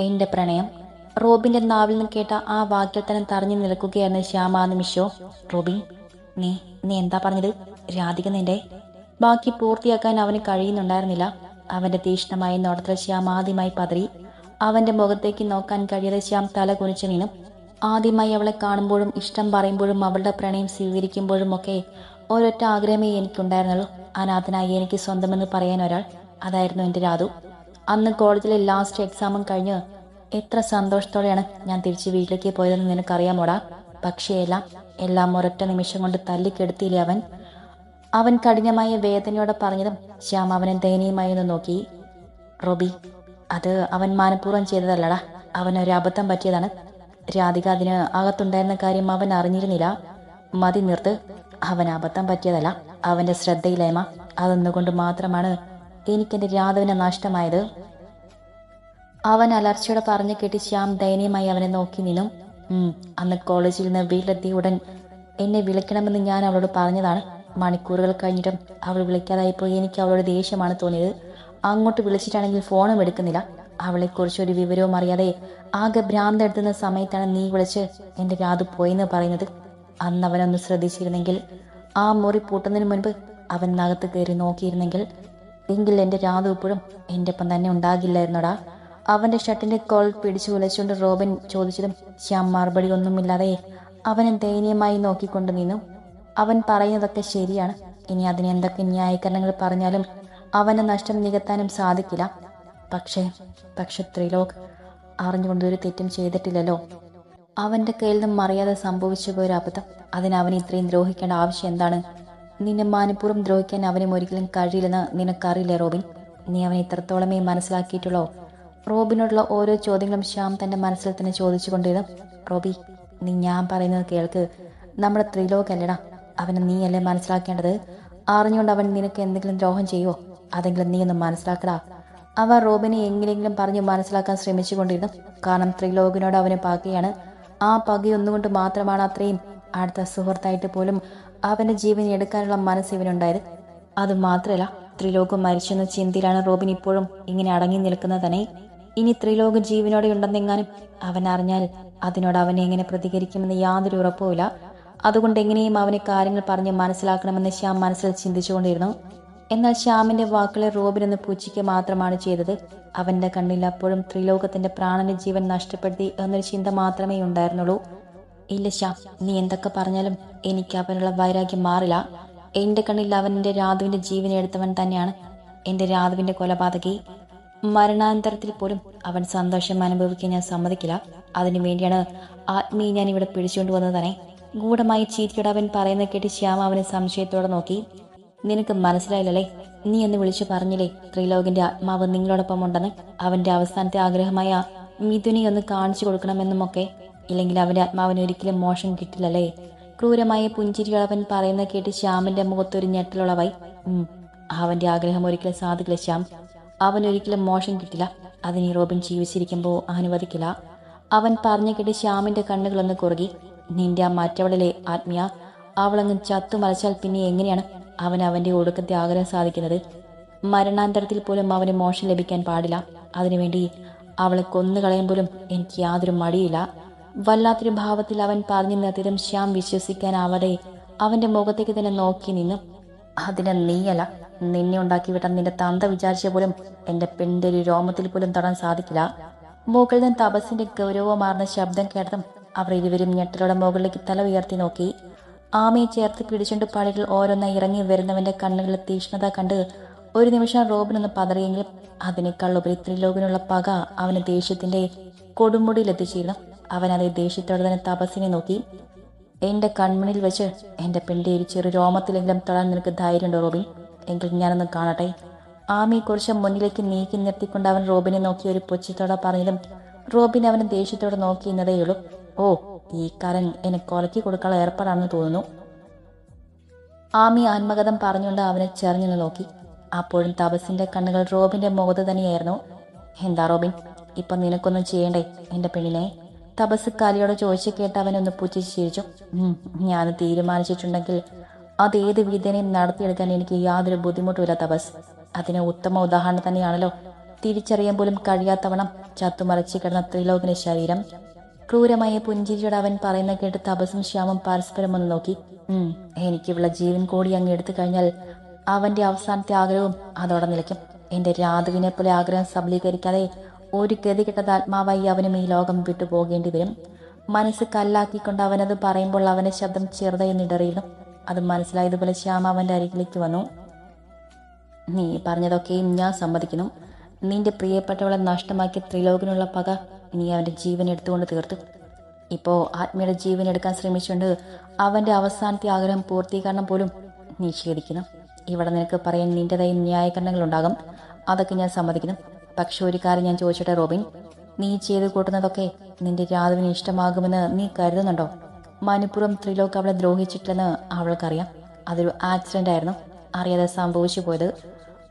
എന്റെ പ്രണയം. റോബിന്റെ നാവിൽ നിന്ന് കേട്ട ആ വാക്കിൽ തന്നെ തറഞ്ഞു നിൽക്കുകയായിരുന്നു ശ്യാം ആ നിമിഷവും. റോബിൻ, നീ നീ എന്താ പറഞ്ഞത്? രാധിക നിന്റെ ബാക്കി പൂർത്തിയാക്കാൻ അവന് കഴിയുന്നുണ്ടായിരുന്നില്ല. അവന്റെ തീക്ഷ്ണമായ നോട്ടത്തിൽ ശ്യാം ആദ്യമായി പതറി. അവന്റെ മുഖത്തേക്ക് നോക്കാൻ കഴിയാതെ ശ്യാം തല കുനിച്ചു നിന്നു. ആദ്യമായി അവളെ കാണുമ്പോഴും ഇഷ്ടം പറയുമ്പോഴും അവളുടെ പ്രണയം സ്വീകരിക്കുമ്പോഴും ഒക്കെ ഒരൊറ്റ ആഗ്രഹമേ എനിക്കുണ്ടായിരുന്നുള്ളൂ. അനാഥനായി എനിക്ക് സ്വന്തമെന്ന് പറയാൻ ഒരാൾ. അതായിരുന്നു എൻ്റെ രാധു. അന്ന് കോളേജിലെ ലാസ്റ്റ് എക്സാമും കഴിഞ്ഞ് എത്ര സന്തോഷത്തോടെയാണ് ഞാൻ തിരിച്ച് വീട്ടിലേക്ക് പോയതെന്ന് നിനക്കറിയാമോടാ. പക്ഷേ എല്ലാം ഒരൊറ്റ നിമിഷം കൊണ്ട് തല്ലിക്കെടുത്തില്ലേ അവൻ. അവൻ കഠിനമായ വേദനയോടെ പറഞ്ഞതും ശ്യാം അവനെ ദയനീയമായി ഒന്ന് നോക്കി. റോബി, അത് അവൻ മനഃപൂർവ്വം ചെയ്തതല്ലടാ. അവനൊരു അബദ്ധം പറ്റിയതാണ്. രാധിക അതിന് അകത്തുണ്ടായിരുന്ന കാര്യം അവൻ അറിഞ്ഞിരുന്നില്ല. മതി നിർത്ത്. അവൻ അബദ്ധം പറ്റിയതല്ല, അവന്റെ ശ്രദ്ധയില്ലായ്മ. അതൊന്നുകൊണ്ട് മാത്രമാണ് എനിക്കെന്റെ രാധവിനെ നഷ്ടമായത്. അവൻ അലർച്ചയോടെ പറഞ്ഞു കേട്ടി ശ്യാം ദയനീയമായി അവനെ നോക്കി നിന്നും. അന്ന് കോളേജിൽ നിന്ന് വീട്ടിലെത്തി ഉടൻ എന്നെ വിളിക്കണമെന്ന് ഞാൻ അവളോട് പറഞ്ഞതാണ്. മണിക്കൂറുകൾ കഴിഞ്ഞിട്ടും അവൾ വിളിക്കാതായിപ്പോയി. എനിക്ക് അവളോട് ദേഷ്യമാണ് തോന്നിയത്. അങ്ങോട്ട് വിളിച്ചിട്ടാണെങ്കിൽ ഫോണും എടുക്കുന്നില്ല. അവളെക്കുറിച്ചൊരു വിവരവും അറിയാതെ ആകെ ഭ്രാന്തെടുത്തുന്ന സമയത്താണ് നീ വിളിച്ച് എൻ്റെ രാധു പോയെന്ന് പറയുന്നത്. അന്ന് അവനൊന്ന് ശ്രദ്ധിച്ചിരുന്നെങ്കിൽ, ആ മുറി പൂട്ടുന്നതിന് മുൻപ് അവൻ നകത്ത് കയറി നോക്കിയിരുന്നെങ്കിൽ, എങ്കിൽ എൻ്റെ രാധു ഇപ്പോഴും എൻ്റെ ഒപ്പം തന്നെ ഉണ്ടാകില്ലായിരുന്നോടാ. അവന്റെ ഷർട്ടിന്റെ കോൾ പിടിച്ചു ഉലച്ചുകൊണ്ട് റോബിൻ ചോദിച്ചതും ശ്യാം മറുപടി ഒന്നുമില്ലാതെ അവനെ ദയനീയമായി നോക്കിക്കൊണ്ട് നിന്നു. അവൻ പറയുന്നതൊക്കെ ശരിയാണ്. ഇനി അതിന് എന്തൊക്കെ ന്യായീകരണങ്ങൾ പറഞ്ഞാലും അവന്റെ നഷ്ടം നികത്താനും സാധിക്കില്ല. പക്ഷെ ത്രിലോക് അറിഞ്ഞുകൊണ്ടൊരു തെറ്റും ചെയ്തിട്ടില്ലല്ലോ. അവന്റെ കയ്യിൽ നിന്നും മറിയാതെ സംഭവിച്ചു പോയൊരു അബദ്ധം. അതിന് അവനെ ഇത്രയും ദ്രോഹിക്കേണ്ട ആവശ്യം എന്താണ്? നിന്നെ മനഃപൂർവ്വം ദ്രോഹിക്കാൻ അവനും ഒരിക്കലും കഴിയില്ലെന്ന് നിനക്കറിയില്ലേ റോബിൻ? നീ അവനെ ഇത്രത്തോളമേ മനസ്സിലാക്കിയിട്ടുള്ളോ? റോബിനോടുള്ള ഓരോ ചോദ്യങ്ങളും ശ്യാം തന്റെ മനസ്സിൽ തന്നെ ചോദിച്ചുകൊണ്ടിരുന്നു. റോബി, നീ ഞാൻ പറയുന്നത് കേൾക്ക്. നമ്മുടെ ത്രിലോക് അല്ലടാ, അവനെ നീയല്ലേ മനസ്സിലാക്കേണ്ടത്. അറിഞ്ഞുകൊണ്ട് അവൻ നിനക്ക് എന്തെങ്കിലും ദ്രോഹം ചെയ്യുമോ? അതെങ്കിലും നീ ഒന്ന് മനസ്സിലാക്കടാ. അവ റോബിനെ എങ്ങനെയെങ്കിലും പറഞ്ഞ് മനസ്സിലാക്കാൻ ശ്രമിച്ചുകൊണ്ടിരുന്നു. കാരണം ത്രിലോകിനോട് അവന് പകയാണ്. ആ പകയൊന്നുകൊണ്ട് മാത്രമാണ് അത്രയും അടുത്ത സുഹൃത്തായിട്ട് പോലും അവന്റെ ജീവൻ എടുക്കാനുള്ള മനസ്സ് ഇവനുണ്ടായത്. അതുമാത്രമല്ല, ത്രിലോക് മരിച്ചെന്ന ചിന്തയിലാണ് റോബിൻ ഇപ്പോഴും ഇങ്ങനെ അടങ്ങി നിൽക്കുന്നത് തന്നെ. ഇനി ത്രിലോക് ജീവനോടെ ഉണ്ടെന്നെങ്ങാനും അവൻ അറിഞ്ഞാൽ അതിനോട് അവൻ എങ്ങനെ പ്രതികരിക്കുമെന്ന് യാതൊരു ഉറപ്പുമില്ല. അതുകൊണ്ട് എങ്ങനെയും അവനെ കാര്യങ്ങൾ പറഞ്ഞ് മനസ്സിലാക്കണമെന്ന് ശ്യാം മനസ്സിൽ ചിന്തിച്ചുകൊണ്ടിരുന്നു. എന്നാൽ ശ്യാമിന്റെ വാക്കുകളെ റോബിൻ ഒന്ന് പുച്ഛിക്കുക മാത്രമാണ് ചെയ്തത്. അവന്റെ കണ്ണിൽ അപ്പോഴും ത്രിലോകത്തിന്റെ പ്രാണന്റെ ജീവൻ നഷ്ടപ്പെടുത്തി എന്നൊരു ചിന്ത മാത്രമേ ഉണ്ടായിരുന്നുള്ളൂ. ഇല്ല ശ്യാം, നീ എന്തൊക്കെ പറഞ്ഞാലും എനിക്ക് അവനുള്ള വൈരാഗ്യം മാറില്ല. എന്റെ കണ്ണിൽ അവന്റെ രാധുവിന്റെ ജീവനെ എടുത്തവൻ തന്നെയാണ് എന്റെ രാധുവിന്റെ കൊലപാതകി. മരണാന്തരത്തിൽ പോലും അവൻ സന്തോഷം അനുഭവിക്കാൻ ഞാൻ സമ്മതിക്കില്ല. അതിനു വേണ്ടിയാണ് ആത്മീയ ഞാൻ ഇവിടെ പിടിച്ചുകൊണ്ട് വന്നത് തന്നെ. ഗൂഢമായി ചീറ്റിയോട് അവൻ പറയുന്നത് കേട്ട് ശ്യാം അവനെ സംശയത്തോടെ നോക്കി. നിനക്ക് മനസ്സിലായില്ലല്ലേ? നീ എന്ന് വിളിച്ചു പറഞ്ഞില്ലേ ത്രിലോകിന്റെ ആത്മാവ് നിങ്ങളോടൊപ്പം ഉണ്ടെന്ന്? അവന്റെ അവസാനത്തെ ആഗ്രഹമായ മിഥുനെ ഒന്ന് കാണിച്ചു കൊടുക്കണമെന്നുമൊക്കെ. ഇല്ലെങ്കിൽ അവന്റെ ആത്മാവിന് ഒരിക്കലും മോശം കിട്ടില്ലല്ലേ? ക്രൂരമായ പുഞ്ചിരികൾ അവൻ പറയുന്നത് കേട്ട് ശ്യാമിന്റെ മുഖത്തൊരു ഞെട്ടലുളവായി. അവന്റെ ആഗ്രഹം ഒരിക്കലും സാധിക്കില്ല ശ്യാം. അവനൊരിക്കലും മോശം കിട്ടില്ല. അതിന് റോബിൻ ജീവിച്ചിരിക്കുമ്പോൾ അനുവദിക്കില്ല. അവൻ പറഞ്ഞു കേട്ട് ശ്യാമിന്റെ കണ്ണുകളൊന്ന് കുറുകി. നിന്റെ ആ മറ്റവളിലെ ആത്മീയ, അവളങ്ങ് ചത്തുമലച്ചാൽ പിന്നെ എങ്ങനെയാണ് അവന്റെ ഒടുക്കത്തെ ആഗ്രഹം സാധിക്കുന്നത്? മരണാന്തരത്തിൽ പോലും അവന് മോശം ലഭിക്കാൻ പാടില്ല. അതിനുവേണ്ടി അവളെ കൊന്നുകളയാൻ പോലും എനിക്ക് യാതൊരു മടിയില്ല. വല്ലാത്തൊരു ഭാവത്തിൽ അവൻ പറഞ്ഞു നിർത്തിയതും ശ്യാം വിശ്വസിക്കാനാവാതെ അവന്റെ മുഖത്തേക്ക് തന്നെ നോക്കി നിന്നു. അതിന് നീയല്ല, നിന്നെ ഉണ്ടാക്കി വിട്ട നിന്റെ തന്ത വിചാരിച്ച പോലും എന്റെ പെണ്ണിന്റെ ഒരു രോമത്തിൽ പോലും തൊടാൻ സാധിക്കില്ല. മുകളിൽ നിന്ന് തപസ്സിന്റെ ഗൗരവമാർന്ന ശബ്ദം കേട്ടതും അവർ ഇരുവരും ഞെട്ടലോടെ മുകളിലേക്ക് തല ഉയർത്തി നോക്കി. ആമയെ ചേർത്ത് പിടിച്ചുകൊണ്ട് പടികൾ ഓരോന്നായി ഇറങ്ങി വരുന്നവന്റെ കണ്ണുകളിലെ തീക്ഷ്ണത കണ്ട് ഒരു നിമിഷം റോബിനൊന്ന് പതറിയെങ്കിലും അതിനേക്കാൾ ഉപരി ത്രിലോകിനുള്ള പക അവന് ദേഷ്യത്തിന്റെ കൊടുമുടിയിലെത്തിച്ചിരുന്നു. അവൻ അതേ ദേഷ്യത്തോടെ തന്നെ തപസ്സിനെ നോക്കി. എന്റെ കൺമുന്നിൽ വെച്ച് എന്റെ പെണ്ണിന്റെ ഒരു ചെറു രോമത്തിലെങ്കിലും തൊടാൻ നിനക്ക് ധൈര്യമുണ്ടോ റോബിൻ? എങ്കിൽ ഞാനൊന്ന് കാണട്ടെ. ആമയെ കുറിച്ച് മുന്നിലേക്ക് നീക്കി നിർത്തിക്കൊണ്ട് അവൻ റോബിനെ നോക്കി ഒരു പുച്ഛത്തോടെ പറഞ്ഞതും റോബിൻ അവനെ ദേഷ്യത്തോടെ നോക്കിയെന്നതേയുള്ളൂ. ഓ, ഈ കാരൻ എന്നെ കൊലക്കി കൊടുക്കാനുള്ള ഏർപ്പാടാണെന്ന് തോന്നുന്നു. ആമി ആത്മകഥം പറഞ്ഞുകൊണ്ട് അവനെ ചെറിഞ്ഞു നോക്കി. അപ്പോഴും തപസ്സിന്റെ കണ്ണുകൾ റോബിന്റെ മുഖത്ത് തന്നെയായിരുന്നു. എന്താ റോബിൻ, ഇപ്പൊ നിനക്കൊന്നും ചെയ്യണ്ടേ എന്റെ പെണ്ണിനെ? തപസ് കലിയോടെ ചോദിച്ചു കേട്ട് അവനൊന്ന് പുച്ഛിച്ച് ചിരിച്ചു. ഞാൻ തീരുമാനിച്ചിട്ടുണ്ടെങ്കിൽ അതേത് വിധേനയും നടത്തിയെടുക്കാൻ എനിക്ക് യാതൊരു ബുദ്ധിമുട്ടുമില്ല തപസ്. അതിന് ഉത്തമ ഉദാഹരണം തന്നെയാണല്ലോ തിരിച്ചറിയാൻ പോലും കഴിയാത്തവണ്ണം ചത്തുമറച്ച് കിടന്ന ത്രിലോകന്റെ ശരീരം. ക്രൂരമായ പുഞ്ചിരിയോടെ അവൻ പറയുന്ന കേട്ട് തപസും ശ്യാമും പരസ്പരം ഒന്ന് നോക്കി. എനിക്കുള്ള ജീവൻ കൂടി അങ്ങ് എടുത്തു കഴിഞ്ഞാൽ അവന്റെ അവസാനത്തെ ആഗ്രഹവും അതോടെ നിലയ്ക്കും. എന്റെ രാധുവിനെ പോലെ ആഗ്രഹം സബലീകരിക്കാതെ ഒരു ഗതികെട്ട ആത്മാവായി അവനും ഈ ലോകം വിട്ടു പോകേണ്ടി വരും. മനസ്സ് കല്ലാക്കിക്കൊണ്ട് അവനത് പറയുമ്പോൾ അവന്റെ ശബ്ദം ചെറുതായി നിടറിയിരുന്നു. അത് മനസ്സിലായതുപോലെ ശ്യാമ അവന്റെ അരികിലേക്ക് വന്നു. നീ പറഞ്ഞതൊക്കെയും ഞാൻ സമ്മതിക്കുന്നു. നിന്റെ പ്രിയപ്പെട്ടവളെ നഷ്ടമാക്കിയ ത്രിലോകനുള്ള പക നീ അവന്റെ ജീവൻ എടുത്തുകൊണ്ട് തീർത്തു. ഇപ്പോ ആത്മയുടെ ജീവൻ എടുക്കാൻ ശ്രമിച്ചുകൊണ്ട് അവന്റെ അവസാനത്തെ ആഗ്രഹം പൂർത്തീകരണം പോലും നിഷേധിക്കുന്നു. ഇവിടെ നിനക്ക് പറയാൻ നിന്റേതായ ന്യായീകരണങ്ങൾ ഉണ്ടാകും. അതൊക്കെ ഞാൻ സമ്മതിക്കുന്നു. പക്ഷെ ഒരു കാര്യം ഞാൻ ചോദിച്ചോട്ടെ റോബിൻ, നീ ചെയ്തു കൂട്ടുന്നതൊക്കെ നിന്റെ രാധുവിന് ഇഷ്ടമാകുമെന്ന് നീ കരുതുന്നുണ്ടോ? മനഃപൂർവ്വം ത്രിലോക് അവളെ ദ്രോഹിച്ചിട്ടില്ലെന്ന് അവൾക്കറിയാം. അതൊരു ആക്സിഡന്റ് ആയിരുന്നു, അറിയാതെ സംഭവിച്ചു പോയത്.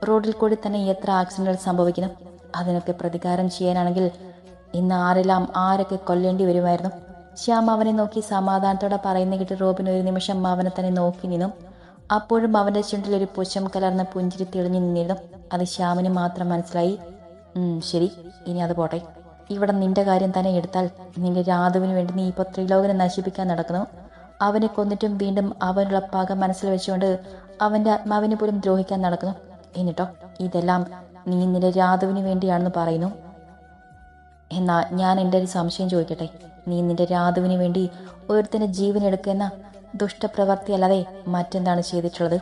റോഡിൽ കൂടി തന്നെ എത്ര ആക്സിഡന്റുകൾ സംഭവിക്കുന്നു. അതിനൊക്കെ പ്രതികാരം ചെയ്യാനാണെങ്കിൽ ഇന്ന് ആരെല്ലാം ആരൊക്കെ കൊല്ലേണ്ടി വരുമായിരുന്നു. ശ്യാം അവനെ നോക്കി സമാധാനത്തോടെ പറയുന്ന കേട്ട് റോബിൻ ഒരു നിമിഷം അവനെ തന്നെ നോക്കി നിന്നു. അപ്പോഴും അവന്റെ ചുണ്ടിൽ ഒരു പുച്ഛം കലർന്ന പുഞ്ചിരി തെളിഞ്ഞു നിന്നിരുന്നു. അത് ശ്യാമിന് മാത്രം മനസ്സിലായി. ശരി, ഇനി അത് പോട്ടെ. ഇവിടെ നിന്റെ കാര്യം തന്നെ എടുത്താൽ നിന്റെ രാധുവിന് വേണ്ടി നീ ഇപ്പോൾ ത്രിലോകനെ നശിപ്പിക്കാൻ നടക്കുന്നു. അവനെ കൊന്നിട്ടും വീണ്ടും അവനുള്ള പക മനസ്സിൽ വെച്ചുകൊണ്ട് അവന്റെ ആത്മാവിനെ പോലും ദ്രോഹിക്കാൻ നടക്കുന്നു. എന്നിട്ടോ ഇതെല്ലാം നീ നിന്റെ രാധുവിന് വേണ്ടിയാണെന്ന് പറയുന്നു. എന്നാ ഞാൻ എൻ്റെ ഒരു സംശയം ചോദിക്കട്ടെ, നീ നിന്റെ രാധുവിന് വേണ്ടി ഒരുത്തന്റെ ജീവൻ എടുക്കുന്ന ദുഷ്ടപ്രവൃത്തി അല്ലാതെ മറ്റെന്താണ് ചെയ്തിട്ടുള്ളത്?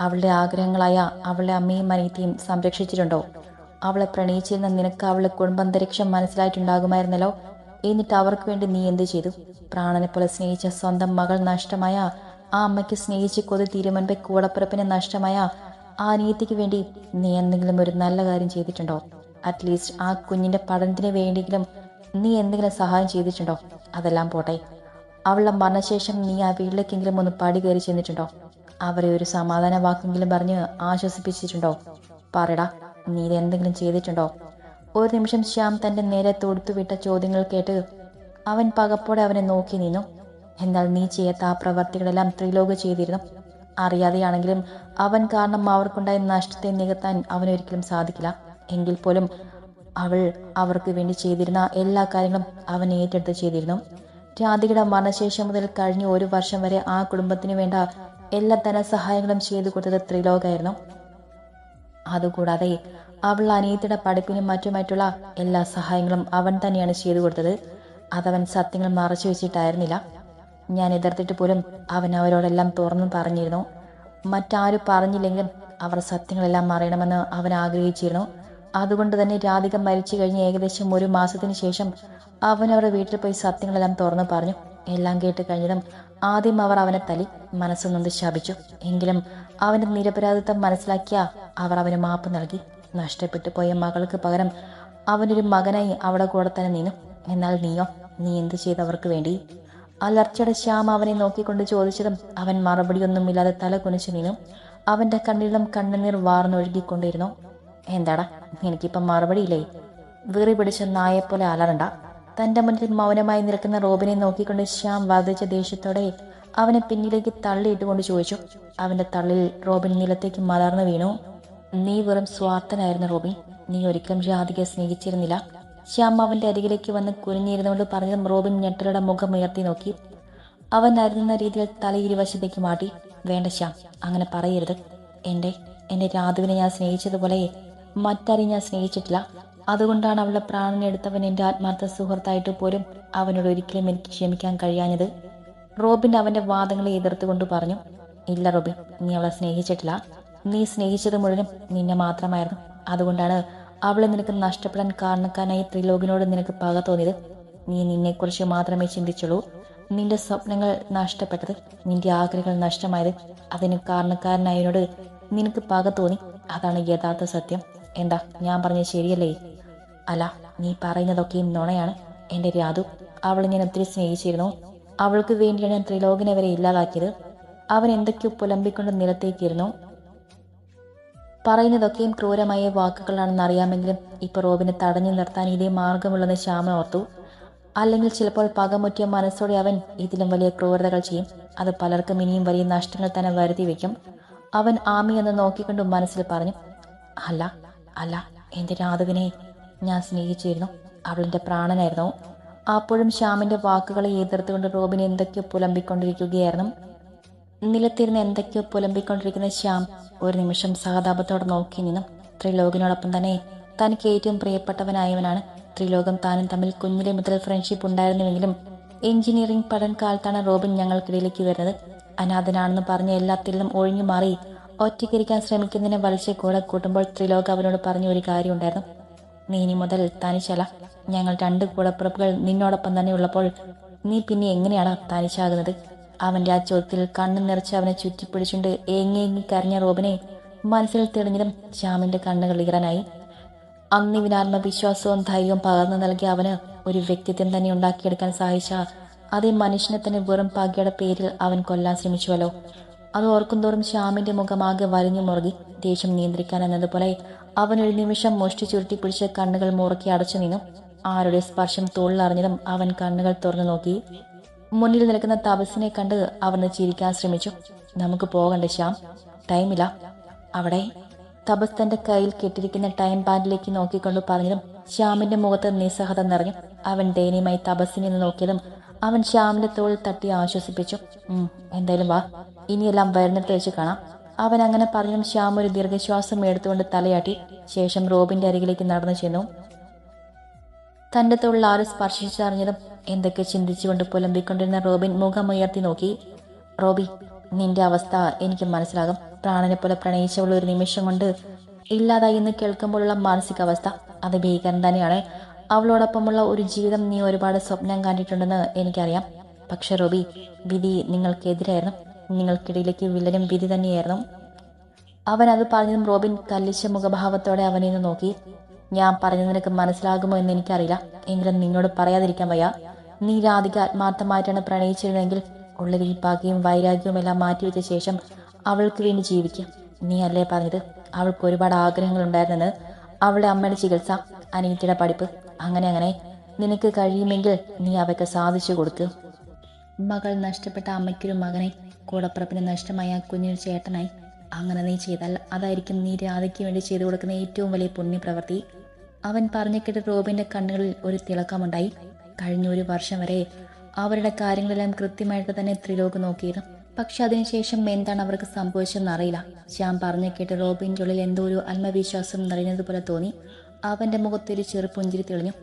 അവളുടെ ആഗ്രഹങ്ങളായ അവളുടെ അമ്മയും അനിയത്തിയും സംരക്ഷിച്ചിട്ടുണ്ടോ? അവളെ പ്രണയിച്ചിരുന്ന നിനക്ക് അവളുടെ കുടുംബാന്തരീക്ഷം മനസ്സിലായിട്ടുണ്ടാകുമായിരുന്നല്ലോ. എന്നിട്ട് അവർക്ക് വേണ്ടി നീ എന്ത് ചെയ്തു? പ്രാണനെ പോലെ സ്നേഹിച്ച സ്വന്തം മകൾ നഷ്ടമായ ആ അമ്മയ്ക്ക് സ്നേഹിച്ച് കൊതി തീരുമുൻപേ കൂടപ്പിറപ്പിനെ നഷ്ടമായ ആ അനിയത്തിക്ക് വേണ്ടി നീ എന്തെങ്കിലും ഒരു നല്ല കാര്യം ചെയ്തിട്ടുണ്ടോ? അറ്റ്ലീസ്റ്റ് ആ കുഞ്ഞിന്റെ പഠനത്തിന് വേണ്ടിയെങ്കിലും നീ എന്തെങ്കിലും സഹായം ചെയ്തിട്ടുണ്ടോ? അതെല്ലാം പോട്ടെ, അവളുടെ മരണശേഷം നീ ആ വീട്ടിലേക്കെങ്കിലും ഒന്ന് പടി കയറി ചെന്നിട്ടുണ്ടോ? അവരെ ഒരു സമാധാന വാക്കെങ്കിലും പറഞ്ഞ് ആശ്വസിപ്പിച്ചിട്ടുണ്ടോ? പറയടാ, നീ ഇതെന്തെങ്കിലും ചെയ്തിട്ടുണ്ടോ? ഒരു നിമിഷം ശ്യാം തന്റെ നേരെ തൊടുത്തുവിട്ട ചോദ്യങ്ങൾ കേട്ട് അവൻ പകപ്പോടെ അവനെ നോക്കി നിന്നു. എന്നാൽ നീ ചെയ്യാത്ത ആ പ്രവർത്തികളെല്ലാം ത്രിലോക് ചെയ്തിരുന്നു. അറിയാതെയാണെങ്കിലും അവൻ കാരണം അവർക്കുണ്ടായ നഷ്ടത്തെ നികത്താൻ അവനൊരിക്കലും സാധിക്കില്ല. എങ്കിൽ പോലും അവൾ അവർക്ക് വേണ്ടി ചെയ്തിരുന്ന എല്ലാ കാര്യങ്ങളും അവൻ ഏറ്റെടുത്ത് ചെയ്തിരുന്നു. രാധികയുടെ മരണശേഷം മുതൽ കഴിഞ്ഞ 1 വർഷം വരെ ആ കുടുംബത്തിന് വേണ്ട എല്ലാ ധനസഹായങ്ങളും ചെയ്തു കൊടുത്തത് ത്രിലോകായിരുന്നു. അതുകൂടാതെ അവൾ അനിയത്തിയുടെ പഠിപ്പിനും മറ്റുമായിട്ടുള്ള എല്ലാ സഹായങ്ങളും അവൻ തന്നെയാണ് ചെയ്തു കൊടുത്തത്. അതവൻ സത്യങ്ങൾ മറച്ചു വെച്ചിട്ടായിരുന്നില്ല. ഞാൻ എതിർത്തിട്ട് പോലും അവൻ അവരോടെല്ലാം തുറന്നു പറഞ്ഞിരുന്നു. മറ്റാരും പറഞ്ഞില്ലെങ്കിലും അവർ സത്യങ്ങളെല്ലാം അറിയണമെന്ന് അവൻ ആഗ്രഹിച്ചിരുന്നു. അതുകൊണ്ട് തന്നെ രാധിക മരിച്ചു കഴിഞ്ഞ് ഏകദേശം 1 മാസത്തിന് ശേഷം അവൻ അവരുടെ വീട്ടിൽ പോയി സത്യങ്ങളെല്ലാം തുറന്നു പറഞ്ഞു. എല്ലാം കേട്ട് കഴിഞ്ഞതും ആദ്യം അവർ അവനെ തല്ലി, മനസ്സൊന്നത് ശപിച്ചു. എങ്കിലും അവന്റെ നിരപരാധിത്വം മനസ്സിലാക്കിയ അവർ അവന് മാപ്പ് നൽകി. നഷ്ടപ്പെട്ടു പോയ മകൾക്ക് പകരം അവനൊരു മകനായി അവിടെ കൂടെ തന്നെ നിന്നു. എന്നാൽ നീയോ, നീ എന്ത് ചെയ്തവർക്ക് വേണ്ടി? അലർച്ചയുടെ ശ്യാം അവനെ നോക്കിക്കൊണ്ട് ചോദിച്ചതും അവൻ മറുപടിയൊന്നുമില്ലാതെ തല കുനിച്ചു നിന്നു. അവന്റെ കണ്ണിലും കണ്ണുനീർ വാർന്നൊഴുകിക്കൊണ്ടിരുന്നു. എന്താടാ, എനിക്കിപ്പം മറുപടിയില്ലേ? വീറി പിടിച്ച നായെപ്പോലെ അലറണ്ട. തന്റെ മുന്നിൽ മൗനമായി നിൽക്കുന്ന റോബിനെ നോക്കിക്കൊണ്ട് ശ്യാം വർദ്ധിച്ച ദേഷ്യത്തോടെ അവനെ പിന്നിലേക്ക് തള്ളിയിട്ടുകൊണ്ട് ചോദിച്ചു. അവന്റെ തള്ളിൽ റോബിൻ നിലത്തേക്ക് മലർന്നു വീണു. നീ വെറും സ്വാർത്ഥനായിരുന്നു റോബിൻ. നീ ഒരിക്കലും രാധികയെ സ്നേഹിച്ചിരുന്നില്ല. ശ്യാം അവന്റെ അരികിലേക്ക് വന്ന് കുനിഞ്ഞിരുന്നുകൊണ്ട് പറഞ്ഞതും റോബിൻ ഞെട്ടലുടെ മുഖം ഉയർത്തി നോക്കി. അവൻ അരുന്ന രീതിയിൽ തല ഇരുവശത്തേക്ക് മാറ്റി. വേണ്ട ശ്യാം, അങ്ങനെ പറയരുത്. എന്റെ രാധുവിനെ ഞാൻ സ്നേഹിച്ചതുപോലെ മറ്റാരെയും ഞാൻ സ്നേഹിച്ചിട്ടില്ല. അതുകൊണ്ടാണ് അവളുടെ പ്രാണനെടുത്തവൻ എന്റെ ആത്മാർത്ഥ സുഹൃത്തായിട്ട് പോലും അവനോട് ഒരിക്കലും എനിക്ക് ക്ഷമിക്കാൻ കഴിയാഞ്ഞത്. റോബിൻ അവന്റെ വാദങ്ങളെ എതിർത്തുകൊണ്ട് പറഞ്ഞു. ഇല്ല റോബിൻ, നീ അവളെ സ്നേഹിച്ചിട്ടില്ല. നീ സ്നേഹിച്ചത് മുഴുവനും നിന്നെ മാത്രമായിരുന്നു. അതുകൊണ്ടാണ് അവളെ നിനക്ക് നഷ്ടപ്പെടാൻ കാരണക്കാരനായി ത്രിലോകിനോട് നിനക്ക് പക തോന്നിയത്. നീ നിന്നെക്കുറിച്ച് മാത്രമേ ചിന്തിച്ചുള്ളൂ. നിന്റെ സ്വപ്നങ്ങൾ നഷ്ടപ്പെട്ടത്, നിന്റെ ആഗ്രഹങ്ങൾ നഷ്ടമായത്, അതിന് കാരണക്കാരനായതിനോട് നിനക്ക് പക തോന്നി. അതാണ് യഥാർത്ഥ സത്യം. എന്താ ഞാൻ പറഞ്ഞത് ശരിയല്ലേ? അല്ല, നീ പറയുന്നതൊക്കെയും നുണയാണ്. എന്റെ രാധു, അവളെ ഞാൻ ഒത്തിരി സ്നേഹിച്ചിരുന്നു. അവൾക്ക് വേണ്ടിയാണ് ഞാൻ ത്രിലോകിനെ വരെ ഇല്ലാതാക്കിയത്. അവൻ എന്തൊക്കെയോ പുലമ്പിക്കൊണ്ട് നിലത്തേക്കിരുന്നു. പറയുന്നതൊക്കെയും ക്രൂരമായ വാക്കുകളാണെന്ന് അറിയാമെങ്കിലും ഇപ്പൊ റോബിനെ തടഞ്ഞു നിർത്താൻ ഇതേ മാർഗമുള്ളെന്ന് ശ്യാമ ഓർത്തു. അല്ലെങ്കിൽ ചിലപ്പോൾ പകമുറ്റിയ മനസ്സോടെ അവൻ ഇതിലും വലിയ ക്രൂരതകൾ ചെയ്യും. അത് പലർക്കും ഇനിയും വലിയ നഷ്ടങ്ങൾ തന്നെ വരുത്തി വെക്കും. അവൻ ആമി എന്ന് നോക്കിക്കൊണ്ട് മനസ്സിൽ പറഞ്ഞു. അല്ല, എൻ്റെ രാധവിനെ ഞാൻ സ്നേഹിച്ചിരുന്നു. അവളെൻ്റെ പ്രാണനായിരുന്നു. അപ്പോഴും ശ്യാമിൻ്റെ വാക്കുകളെ എതിർത്തുകൊണ്ട് റോബിൻ എന്തൊക്കെയോ പുലമ്പിക്കൊണ്ടിരിക്കുകയായിരുന്നു. നിലത്തിരുന്ന് എന്തൊക്കെയോ പുലമ്പിക്കൊണ്ടിരിക്കുന്ന ശ്യാം ഒരു നിമിഷം സഹതാപത്തോടെ നോക്കി നിന്നു. ത്രിലോകിനോടൊപ്പം തന്നെ തനിക്ക് ഏറ്റവും പ്രിയപ്പെട്ടവനായവനാണ്. ത്രിലോകം താനും തമ്മിൽ കുഞ്ഞിലെ മുതൽ ഫ്രണ്ട്ഷിപ്പ് ഉണ്ടായിരുന്നുവെങ്കിലും എഞ്ചിനീയറിംഗ് പഠനകാലത്താണ് റോബിൻ ഞങ്ങൾക്കിടയിലേക്ക് വരുന്നത്. അനാഥനാണെന്ന് പറഞ്ഞ എല്ലാത്തിലും ഒഴിഞ്ഞു മാറി ഒറ്റയ്ക്കിരിക്കാൻ ശ്രമിക്കുന്നതിനെ വലിച്ച് കൂടെ കൂട്ടുമ്പോൾ ത്രിലോക് അവനോട് പറഞ്ഞ ഒരു കാര്യമുണ്ടായിരുന്നു. നീ ഇനി മുതൽ തനിച്ചല്ല. ഞങ്ങൾ 2 കൂടപ്പിറപ്പുകൾ നിന്നോടൊപ്പം തന്നെ ഉള്ളപ്പോൾ നീ പിന്നെ എങ്ങനെയാണ് തനിച്ചാകുന്നത്? അവൻ്റെ ആ ചോദ്യത്തിൽ കണ്ണു നിറച്ച് അവനെ ചുറ്റിപ്പിടിച്ചുകൊണ്ട് ഏങ്ങി കരഞ്ഞ റോബിനെ മനസ്സിൽ തെളിഞ്ഞതും ശ്യാമിൻ്റെ കണ്ണുകൾ ഈറാനായി. അന്നിവന് ആത്മവിശ്വാസവും ധൈര്യവും പകർന്നു നൽകിയ അവന് ഒരു വ്യക്തിത്വം തന്നെ ഉണ്ടാക്കിയെടുക്കാൻ സഹായിച്ച അതേ മനുഷ്യനെ തന്നെ വെറും പകയുടെ പേരിൽ അവൻ കൊല്ലാൻ ശ്രമിച്ചുവല്ലോ. അത് ഓർക്കുന്തോറും ശ്യാമിൻ്റെ മുഖമാകെ വലിഞ്ഞു മുറുകി. ദേഷ്യം നിയന്ത്രിക്കാൻ എന്നതുപോലെ അവനൊരു നിമിഷം മുഷ്ടി ചുരുട്ടി പിടിച്ച് കണ്ണുകൾ മുറുക്കി അടച്ചു നിന്നു. ആരുടെ സ്പർശം തോളിലറിഞ്ഞതും അവൻ കണ്ണുകൾ തുറന്നു നോക്കി. മുന്നിൽ നിൽക്കുന്ന തപസ്സിനെ കണ്ട് അവന് ചിരിക്കാൻ ശ്രമിച്ചു. നമുക്ക് പോകണ്ടേ ശ്യാം? ടൈമില്ല. അവിടെ തപസ് തന്റെ കയ്യിൽ കെട്ടിരിക്കുന്ന ടൈം ബാൻഡിലേക്ക് നോക്കിക്കൊണ്ട് പറഞ്ഞതും ശ്യാമിന്റെ മുഖത്ത് നിസ്സഹത നിറഞ്ഞു. അവൻ ദയനീയമായി തപസ്സിനെ നോക്കിയതും അവൻ ശ്യാമിന്റെ തോളിൽ തട്ടി ആശ്വസിപ്പിച്ചു. എന്തായാലും വാ, ഇനിയെല്ലാം വരുന്നിടത്ത് വെച്ച് കാണാം. അവൻ അങ്ങനെ പറഞ്ഞതും ശ്യാം ഒരു ദീർഘശ്വാസം എടുത്തുകൊണ്ട് തലയാട്ടി. ശേഷം റോബിന്റെ അരികിലേക്ക് നടന്നു ചെന്നു. തന്റെ തോളിൽ ആരും സ്പർശിച്ചറിഞ്ഞതും എന്തൊക്കെ ചിന്തിച്ചുകൊണ്ട് പുലമ്പിക്കൊണ്ടിരുന്ന റോബിൻ മുഖമുയർത്തി നോക്കി. റോബി, നിന്റെ അവസ്ഥ എനിക്ക് മനസ്സിലാകും. പ്രാണനെ പോലെ പ്രണയിച്ചുള്ള ഒരു നിമിഷം കൊണ്ട് ഇല്ലാതായി എന്ന് കേൾക്കുമ്പോഴുള്ള മാനസികാവസ്ഥ അത് ഭീകരം തന്നെയാണ്. അവളോടൊപ്പമുള്ള ഒരു ജീവിതം നീ ഒരുപാട് സ്വപ്നം കണ്ടിട്ടുണ്ടെന്ന് എനിക്കറിയാം. പക്ഷെ റോബി, വിധി നിങ്ങൾക്കെതിരായിരുന്നു. നിങ്ങൾക്കിടയിലേക്ക് വില്ലനും വിധി തന്നെയായിരുന്നു. അവൻ അത് പറഞ്ഞതും റോബിൻ കല്ലിച്ച മുഖഭാവത്തോടെ അവനെ നോക്കി. ഞാൻ പറഞ്ഞത് നിനക്ക് മനസ്സിലാകുമോ എന്ന് എനിക്കറിയില്ല. എങ്കിലും നിന്നോട് പറയാതിരിക്കാൻ വയ്യ. നീ രാധിക ആത്മാർത്ഥമായിട്ടാണ് പ്രണയിച്ചിരുന്നെങ്കിൽ ഉള്ളിൽ ഈ പകയും വൈരാഗ്യവും എല്ലാം മാറ്റിവെച്ച ശേഷം അവൾക്ക് വേണ്ടി ജീവിക്കുക. നീ അല്ലേ പറഞ്ഞത് അവൾക്ക് ഒരുപാട് ആഗ്രഹങ്ങൾ ഉണ്ടായിരുന്നെന്ന്? അവളുടെ അമ്മയുടെ ചികിത്സ, അനിയത്തിയുടെ പഠിപ്പ്, അങ്ങനെ നിനക്ക് കഴിയുമെങ്കിൽ നീ അവയ്ക്ക് സാധിച്ചു കൊടുക്ക്. മകൾ നഷ്ടപ്പെട്ട അമ്മയ്ക്കൊരു മകനെ, കൂടപ്പിറപ്പിന് നഷ്ടമായ കുഞ്ഞിന് ചേട്ടനായി. അങ്ങനെ നീ ചെയ്താൽ അതായിരിക്കും നീ രാധയ്ക്ക് വേണ്ടി ചെയ്തു കൊടുക്കുന്ന ഏറ്റവും വലിയ പുണ്യപ്രവൃത്തി. അവൻ പറഞ്ഞു കേട്ട് റോബിന്റെ കണ്ണുകളിൽ ഒരു തിളക്കമുണ്ടായി. കഴിഞ്ഞ 1 വർഷം വരെ അവരുടെ കാര്യങ്ങളെല്ലാം കൃത്യമായിട്ട് തന്നെ ത്രിലോക് നോക്കിയിരുന്നു. പക്ഷെ അതിനുശേഷം എന്താണ് അവർക്ക് സംഭവിച്ചതെന്ന് അറിയില്ല. ശ്യാം പറഞ്ഞു കേട്ട് റോബിൻ്റെ ഉള്ളിൽ എന്തോ ഒരു ആത്മവിശ്വാസം നിറഞ്ഞതുപോലെ തോന്നി. അവന്റെ മുഖത്തൊരു ചെറുപുഞ്ചിരി തെളിഞ്ഞു.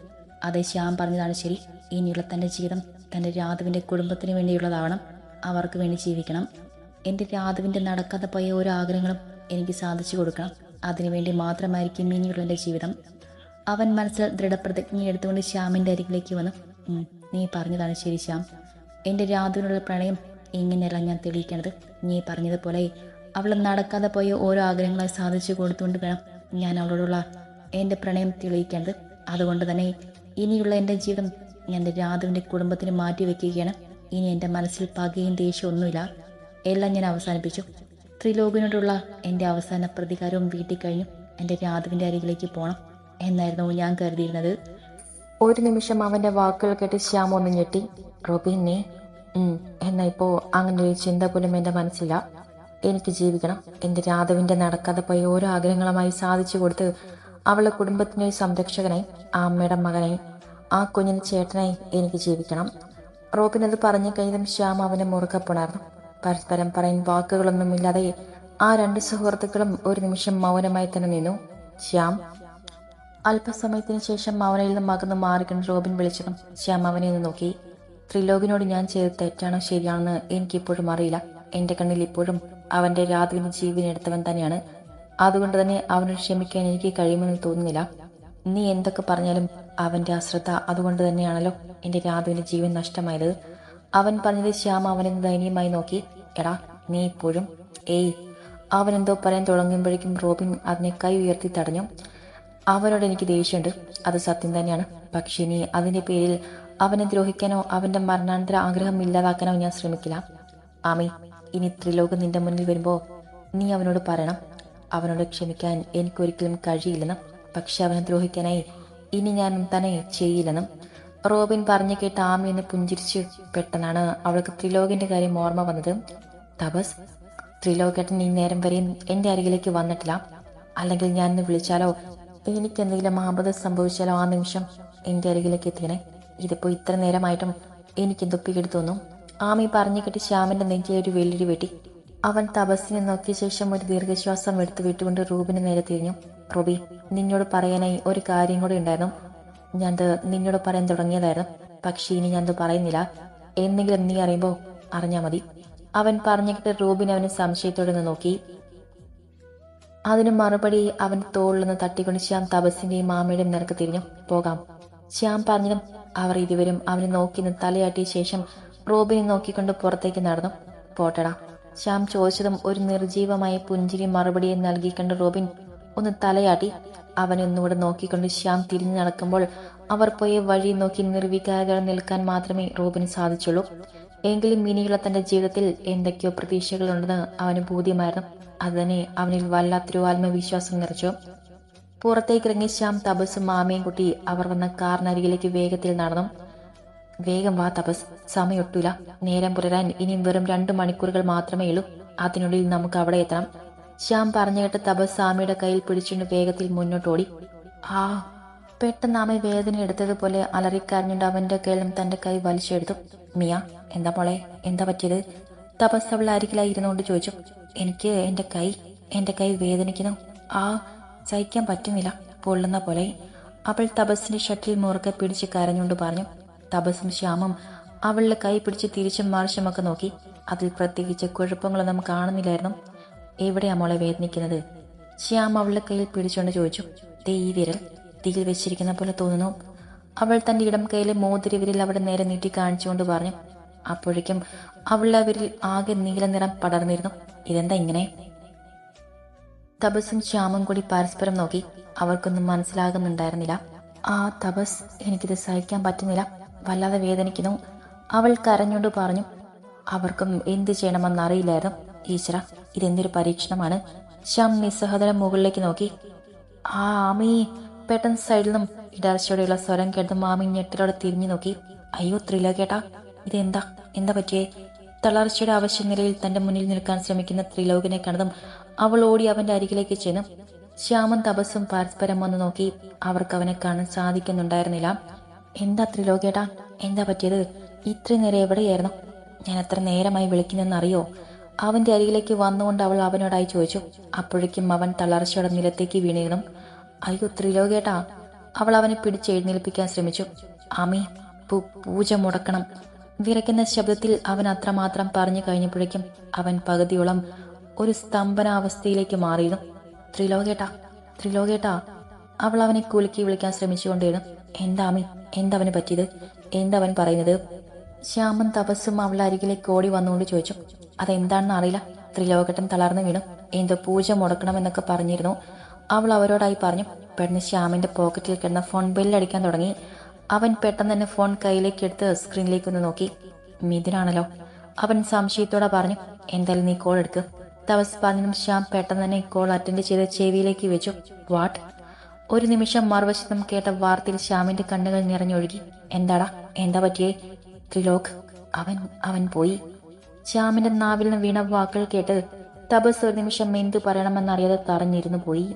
അതെ, ശ്യാം പറഞ്ഞതാണ് ശരി. ഇനിയുള്ള തന്റെ ജീവിതം തന്റെ രാധവിന്റെ കുടുംബത്തിന് വേണ്ടിയുള്ളതാവണം. അവർക്ക് വേണ്ടി ജീവിക്കണം. എൻ്റെ രാധവിന്റെ നടക്കാതെ പോയ ഓരോ ആഗ്രഹങ്ങളും എനിക്ക് സാധിച്ചു കൊടുക്കണം. അതിനുവേണ്ടി മാത്രമായിരിക്കും ഇനിയുള്ള എൻ്റെ ജീവിതം. അവൻ മനസ്സിൽ ദൃഢപ്രതിജ്ഞ എടുത്തുകൊണ്ട് ശ്യാമിൻ്റെ അരികിലേക്ക് വന്നു. നീ പറഞ്ഞതാണ് ശരി ശ്യാം. എൻ്റെ രാധവിനുള്ള പ്രണയം ഇങ്ങനെയല്ല ഞാൻ തെളിയിക്കേണ്ടത്. നീ പറഞ്ഞതുപോലെ അവൾ നടക്കാതെ പോയ ഓരോ ആഗ്രഹങ്ങളെ സാധിച്ചു കൊടുത്തുകൊണ്ട് വേണം ഞാൻ അവളോടുള്ള എൻ്റെ പ്രണയം തെളിയിക്കേണ്ടത്. അതുകൊണ്ട് തന്നെ ഇനിയുള്ള എൻ്റെ ജീവിതം എൻ്റെ രാധവിൻ്റെ കുടുംബത്തിന് മാറ്റി വയ്ക്കുകയാണ്. ഇനി എൻ്റെ മനസ്സിൽ പകയും ദേഷ്യവും ഒന്നുമില്ല. എല്ലാം ഞാൻ അവസാനിപ്പിച്ചു. ത്രിലോകിനോടുള്ള എൻ്റെ അവസാന പ്രതികാരവും വീട്ടിൽ കഴിഞ്ഞു. എൻ്റെ രാധവിൻ്റെ അരികിലേക്ക് പോകണം എന്നായിരുന്നു ഞാൻ കരുതിയിരുന്നത്. ഒരു നിമിഷം അവൻ്റെ വാക്കുകൾ കേട്ട് ശ്യാം ഒന്ന് ഞെട്ടി. റോബിൻ, നീ എന്നാൽ ഇപ്പോൾ അങ്ങനെ ഒരു ചിന്ത പോലും എൻ്റെ മനസ്സില്ല. എനിക്ക് ജീവിക്കണം. എൻ്റെ രാധവിൻ്റെ നടക്കാതെ പോയ ഓരോ ആഗ്രഹങ്ങളുമായി സാധിച്ചു കൊടുത്ത് അവളുടെ കുടുംബത്തിൻ്റെ സംരക്ഷകനായി, ആ അമ്മയുടെ മകനായി, ആ കുഞ്ഞിന് ചേട്ടനായി എനിക്ക് ജീവിക്കണം. റോബിൻ അത് പറഞ്ഞു കഴിഞ്ഞതും ശ്യാം അവനെ മുറുകെ പുണർന്നു. പരസ്പരം പറയാൻ വാക്കുകളൊന്നുമില്ലാതെ ആ 2 സുഹൃത്തുക്കളും ഒരു നിമിഷം മൗനമായി തന്നെ നിന്നു. ശ്യാം. അല്പസമയത്തിന് ശേഷം അവനിൽ നിന്ന് മകന്ന് മാറിക്കൊണ്ട് റോബിൻ വിളിച്ചതും ശ്യാം അവനെ ഒന്ന് നോക്കി. ത്രിലോകിനോട് ഞാൻ ചെയ്ത് തെറ്റാണോ ശരിയാണെന്ന് എനിക്കിപ്പോഴും അറിയില്ല. എൻ്റെ കണ്ണിൽ ഇപ്പോഴും അവൻ്റെ രാധവിന് ജീവനെടുത്തവൻ തന്നെയാണ്. അതുകൊണ്ട് തന്നെ അവനോട് ക്ഷമിക്കാൻ എനിക്ക് കഴിയുമെന്ന് തോന്നുന്നില്ല. നീ എന്തൊക്കെ പറഞ്ഞാലും അവൻ്റെ അശ്രദ്ധ അതുകൊണ്ട് തന്നെയാണല്ലോ എൻ്റെ രാധവിൻ്റെ ജീവൻ നഷ്ടമായത്. അവൻ പറഞ്ഞത് ശ്യാം അവനെ ദയനീയമായി നോക്കി. എടാ, നീ ഇപ്പോഴും അവനെന്തോ പറയാൻ തുടങ്ങുമ്പോഴേക്കും റോബിൻ അതിനെ കൈ ഉയർത്തി തടഞ്ഞു. അവനോട് എനിക്ക് ദേഷ്യമുണ്ട്, അത് സത്യം തന്നെയാണ്. പക്ഷേ നീ അതിൻ്റെ പേരിൽ അവനെ ദ്രോഹിക്കാനോ അവൻ്റെ മരണാനന്തര ആഗ്രഹം ഇല്ലാതാക്കാനോ ഞാൻ ശ്രമിക്കില്ല. ആമി, ഇനി ത്രിലോക് നിന്റെ മുന്നിൽ വരുമ്പോൾ നീ അവനോട് പറയണം, അവനോട് ക്ഷമിക്കാൻ എനിക്കൊരിക്കലും കഴിയില്ലെന്നും പക്ഷെ അവനെ ദ്രോഹിക്കാനായി ഇനി ഞാൻ തന്നെ ചെയ്യില്ലെന്നും റോബിൻ പറഞ്ഞു കേട്ട് ആമി എന്ന് പുഞ്ചിരിച്ചു. പെട്ടെന്നാണ് അവൾക്ക് ത്രിലോകിന്റെ കാര്യം ഓർമ്മ വന്നത്. തപസ്, ത്രിലോകേട്ടൻ ഈ നേരം വരെയും എൻ്റെ അരികിലേക്ക് വന്നിട്ടില്ല. അല്ലെങ്കിൽ ഞാൻ വിളിച്ചാലോ എനിക്കെന്തെങ്കിലും ആപത്ത് സംഭവിച്ചാലോ ആ നിമിഷം എൻ്റെ അരികിലേക്ക് എത്തിക്കണേ. ഇതിപ്പോൾ ഇത്ര നേരമായിട്ടും എനിക്ക് ദുപ്പിക്കെടുത്തു തോന്നും. ആമി പറഞ്ഞു കെട്ടി ശ്യാമിൻ്റെ നെഞ്ചിൽ ഒരു വെള്ളിടി വെട്ടി. അവൻ തപസ്സിനെ നോക്കിയ ശേഷം ഒരു ദീർഘശ്വാസം എടുത്തു വിട്ടുകൊണ്ട് റൂബിന് നേരെ തിരിഞ്ഞു. റൂബി, നിന്നോട് പറയാനായി ഒരു കാര്യം കൂടി ഉണ്ടായിരുന്നു. ഞാനത് നിന്നോട് പറയാൻ തുടങ്ങിയതായിരുന്നു. പക്ഷേ ഇനി ഞാനത് പറയുന്നില്ല. എന്തെങ്കിലും നീ അറിയുമ്പോൾ അറിഞ്ഞാൽ മതി. അവൻ പറഞ്ഞിട്ട് റൂബിൻ അവന് സംശയത്തോടെ നിന്ന് നോക്കി. അതിന് മറുപടി അവൻ തോളിൽ നിന്ന് തട്ടിക്കൊണ്ട് ശ്യാം തപസ്സിന്റെയും മാമയുടെയും നിരക്ക് തിരിഞ്ഞു. പോകാം. ശ്യാം പറഞ്ഞതും അവർ ഇരുവരും അവനെ നോക്കി നിന്ന് തലയാട്ടിയ ശേഷം റൂബിനെ നോക്കിക്കൊണ്ട് പുറത്തേക്ക് നടന്നു. പോട്ടടാ. ശ്യാം ചോദിച്ചതും ഒരു നിർജീവമായ പുഞ്ചിരി മറുപടിയെ നൽകിക്കൊണ്ട് റോബിൻ ഒന്ന് തലയാട്ടി. അവനെ ഒന്നുകൂടെ നോക്കിക്കൊണ്ട് ശ്യാം തിരിഞ്ഞു നടക്കുമ്പോൾ അവർ പോയ വഴി നോക്കി നിർവികാരകൾ നിൽക്കാൻ മാത്രമേ റോബിന് സാധിച്ചുള്ളൂ. എങ്കിലും ഇനിയുള്ള തന്റെ ജീവിതത്തിൽ എന്തൊക്കെയോ പ്രതീക്ഷകളുണ്ടെന്ന് അവന് ബോധ്യമായിരുന്നു. അതുതന്നെ അവനിൽ വല്ലാത്തൊരു ആത്മവിശ്വാസം നിറച്ചു. പുറത്തേക്കിറങ്ങി ശ്യാം തപസ്സും മാമയും കുട്ടി അവർ വന്ന കാറിനരികിലേക്ക് വേഗത്തിൽ നടന്നു. വേഗം വാ തപസ്, സമയൊട്ടൂല. നേരം പുലരാൻ ഇനിയും വെറും 2 മണിക്കൂറുകൾ മാത്രമേ ഉള്ളൂ. അതിനുള്ളിൽ നമുക്ക് അവിടെ എത്തണം. ശ്യാം പറഞ്ഞു കേട്ട് തപസ് ആമയുടെ കയ്യിൽ പിടിച്ചുകൊണ്ട് വേഗത്തിൽ മുന്നോട്ടോടി. ആ പെട്ടെന്ന് ആമ വേദന എടുത്തതുപോലെ അലറിക്കരഞ്ഞുകൊണ്ട് അവന്റെ കയ്യിലും തന്റെ കൈ വലിച്ചെടുത്തു. മിയ, എന്താ മോളെ, എന്താ പറ്റിയത്? തപസ് അവൾ അരികിലായി ഇരുന്നുകൊണ്ട് ചോദിച്ചു. എനിക്ക് എന്റെ കൈ വേദനിക്കുന്നു. സഹിക്കാൻ പറ്റുന്നില്ല, പൊള്ളുന്ന പോലെ. അവൾ തപസ്സിന്റെ ഷട്ടിൽ മുറുക്കെ പിടിച്ച് കരഞ്ഞുകൊണ്ട് പറഞ്ഞു. തപസ്സും ശ്യാമും അവളുടെ കൈ പിടിച്ച് തിരിച്ചും മറിച്ചുമൊക്കെ നോക്കി. അതിൽ പ്രത്യേകിച്ച് കുഴപ്പങ്ങളൊന്നും കാണുന്നില്ലായിരുന്നു. എവിടെയാ മോളെ വേദനിക്കുന്നത്? ശ്യാം അവളുടെ കയ്യിൽ പിടിച്ചുകൊണ്ട് ചോദിച്ചു. ദേ ഈ വിരൽ തീയിൽ വെച്ചിരിക്കുന്ന പോലെ തോന്നുന്നു. അവൾ തന്റെ ഇടം കയ്യിലെ മോതിര വിരൽ അവിടെ നേരെ നീട്ടി കാണിച്ചുകൊണ്ട് പറഞ്ഞു. അപ്പോഴേക്കും അവളുടെ വിരൽ ആകെ നീല നിറം പടർന്നിരുന്നു. ഇതെന്താ ഇങ്ങനെ? തപസ്സും ശ്യാമും കൂടി പരസ്പരം നോക്കി. അവർക്കൊന്നും മനസ്സിലാകുന്നുണ്ടായിരുന്നില്ല. തപസ്, എനിക്കിത് സഹിക്കാൻ പറ്റുന്നില്ല, വല്ലാതെ വേദനിക്കുന്നു. അവൾ കരഞ്ഞുകൊണ്ട് പറഞ്ഞു. അവർക്കും എന്ത് ചെയ്യണമെന്നറിയില്ലായിരുന്നു. ഈശ്വര, ഇതെന്തൊരു പരീക്ഷണമാണ്. ശ്യാം നിസ്സഹതരം മുകളിലേക്ക് നോക്കി. ആമി. പെട്ടെന്ന് സൈഡിൽ നിന്നും ഇടർച്ചയോടെയുള്ള സ്വരം കേട്ടതും ആമി ഞെട്ടലോടെ തിരിഞ്ഞു നോക്കി. അയ്യോ ത്രിലോകേട്ടാ, എന്താ പറ്റിയേ? തളർച്ചയുടെ അവശ്യ നിലയിൽ തന്റെ മുന്നിൽ നിൽക്കാൻ ശ്രമിക്കുന്ന ത്രിലോകനെ കണ്ടതും അവൾ ഓടി അവന്റെ അരികിലേക്ക് ചെന്നു. ശ്യാമും തപസ്സും പരസ്പരം വന്ന് നോക്കി. അവർക്ക് അവനെ കാണാൻ സാധിക്കുന്നുണ്ടായിരുന്നില്ല. എന്താ ത്രിലോകേട്ടാ, എന്താ പറ്റിയത്? ഇത്രയും നേരം എവിടെയായിരുന്നു? ഞാൻ എത്ര നേരമായി വിളിക്കുന്നെന്നറിയോ? അവന്റെ അരികിലേക്ക് വന്നുകൊണ്ട് അവൾ അവനോടായി ചോദിച്ചു. അപ്പോഴേക്കും അവൻ തളർച്ചയോടെ നിലത്തേക്ക് വീണിരുന്നു. അയ്യോ ത്രിലോകേട്ടാ. അവൾ അവനെ പിടിച്ചെഴുന്നേൽപ്പിക്കാൻ ശ്രമിച്ചു. ആമി, പൂജ മുടക്കണം. വിറയ്ക്കുന്ന ശബ്ദത്തിൽ അവൻ അത്രമാത്രം പറഞ്ഞു കഴിഞ്ഞപ്പോഴേക്കും അവൻ പകുതിയോളം ഒരു സ്തംഭനാവസ്ഥയിലേക്ക് മാറിയിരുന്നു. ത്രിലോകേട്ടാ. അവൾ അവനെ കുലുക്കി വിളിക്കാൻ ശ്രമിച്ചുകൊണ്ടിരുന്നു. എന്താമി, എന്തവന് പറ്റിയത്? എന്തവൻ പറയുന്നത്? ശ്യാമൻ തപസ്സും അവളുടെ അരികിലേക്ക് ഓടി വന്നുകൊണ്ട് ചോദിച്ചു. അതെന്താണെന്ന് അറിയില്ല. ത്രിലോകേട്ടൻ തളർന്നു വീണു. എന്തോ പൂജ മുടക്കണമെന്നൊക്കെ പറഞ്ഞിരുന്നു. അവൾ അവരോടായി പറഞ്ഞു. പെട്ടെന്ന് ശ്യാമിന്റെ പോക്കറ്റിൽ കിടന്ന ഫോൺ ബെല്ലടിക്കാൻ തുടങ്ങി. അവൻ പെട്ടെന്ന് തന്നെ ഫോൺ കയ്യിലേക്ക് എടുത്ത് സ്ക്രീനിലേക്കൊന്ന് നോക്കി. മിഥുനാണല്ലോ. അവൻ സംശയത്തോടെ പറഞ്ഞു. എന്തായാലും നീ കോൾ എടുക്ക്. തപസ് പറഞ്ഞതും ശ്യാം പെട്ടെന്ന് തന്നെ കോൾ അറ്റൻഡ് ചെയ്ത് ചെവിയിലേക്ക് വെച്ചു. വാട്ട്? ഒരു നിമിഷം മറുവശത്തും കേട്ട വാർത്തയിൽ ശ്യാമിന്റെ കണ്ണുകൾ നിറഞ്ഞൊഴുകി. എന്താടാ, എന്താ പറ്റിയേ? ത്രിലോക്, അവൻ പോയി. ശ്യാമിന്റെ നാവിൽ നിന്ന് വീണ വാക്കുകൾ കേട്ട് തപസ് ഒരു നിമിഷം എന്തു പറയണമെന്നറിയാതെ തറഞ്ഞിരുന്നു പോയി.